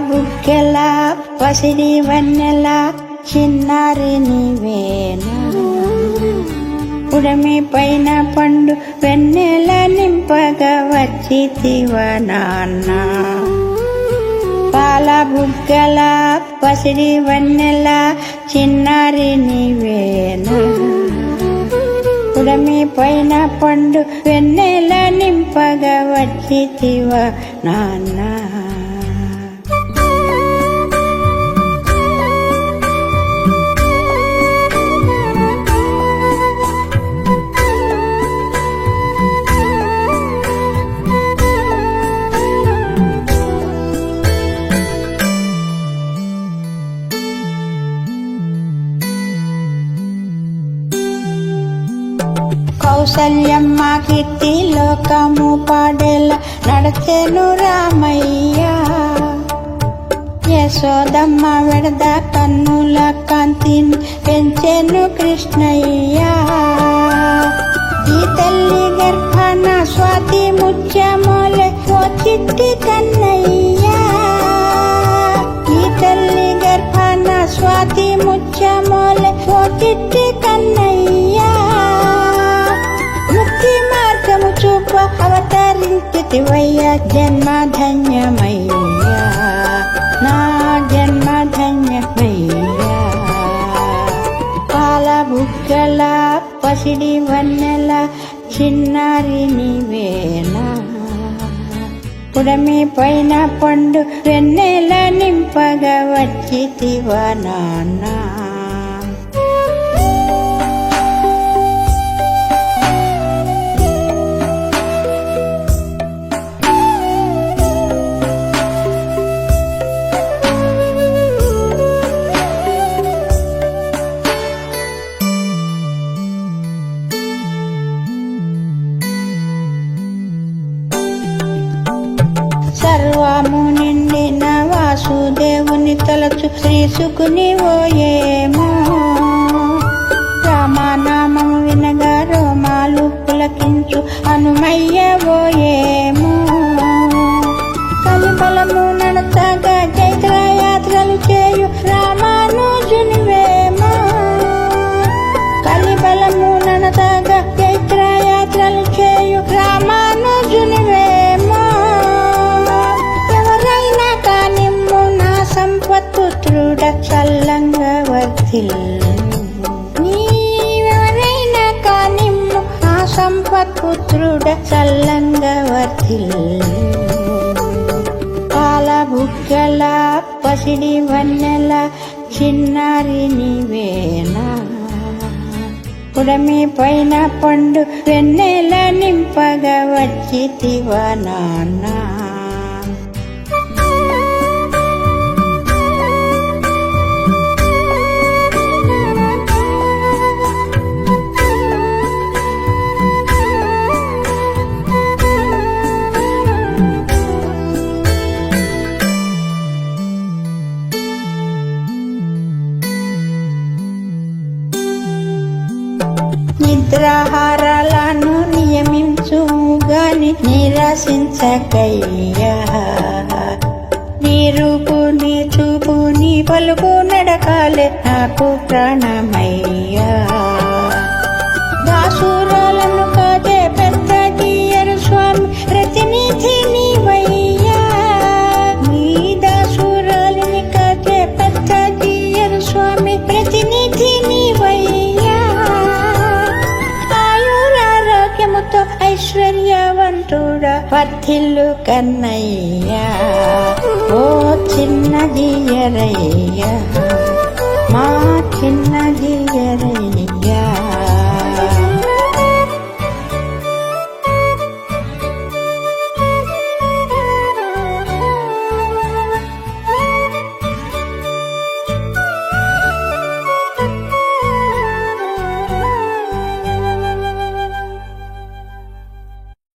బుగ్గెల పసిడి వన్నెల చిన్నారి నీవేనా ఉడమి పైన పండు వెన్నెల నింపగా వచ్చితివ నాన్న పాల బుగ్గల పసిడి వన్నెల చిన్నారి నీవేనా ఉడమి పైన పండు వెన్నెల నింపగా వచ్చితివ నాన్న కౌసల్యమ్మ కీర్తి లోకము పాడేలా నడచెను రామయ్య యశోదమ్మ వెడద కన్నుల కాంతిని పెంచెను కృష్ణయ్య ఈ తల్లి గర్భాన స్వాతి ముత్యమోలే ఓ చిట్టి కన్నయ్య ఈ తల్లి గర్భాన స్వాతి ముత్యమోలే ఓ చిట్టి కన్నయ్య మార్గము చూప అవతరించితివయ్యా జన్మ ధన్యమయ్యా నా జన్మ ధన్యమయ్యా పాల బుగ్గల పసిడి వన్నెల చిన్నారి నీవేనా ఉడమి పైన పండు వెన్నెల నింపగా వచ్చితివ నాన్న సర్వము నిండిన వాసుదేవుని తలచు శ్రీసుకుని ఓయేమో రామనామము వినగా రోమాలు పులకించు హనుమయ్య ఓయేమో కలిబలము నడతగా చైత్రయాత్రలు చేయు రామానుజునివేమో కలిబలము నడతగా చైత్రయాత్రలు చేయు రామానుజునివేమో సంపత్పుత్రుడ చల్లంగా వర్ధిల్లు నీవెవరైనా కానిమ్ము నా సంపత్పుత్రుడ చల్లంగా వర్ధిల్లు పాల బుగ్గల పసిడి వన్నెల చిన్నారి నీవేనా ఉడమి పైన పండు వెన్నెల నింపగా వచ్చితివ నాన్న నిద్రాహారాలను నియమించుగాని నిరసించకయ్యా నీ రూపు నీ చూపు నీ పలుకు నడకాలే నాకు ప్రాణమయ్యా దాసురాలను కాదే పెద్ద జీయరు స్వామి ప్రతినిధి నీవయ్యా నీ దాసురాలిని కాదే పెద్ద జీయరు స్వామి ప్రతినిధి నీవయ్యా ఆయురారోగ్యముతో ఐశ్వర్యవంతుడా వర్ధిల్లు కన్నయ్యా ఓ చిన్న జీయరయ్యా మా చిన్న జీయరయ్యా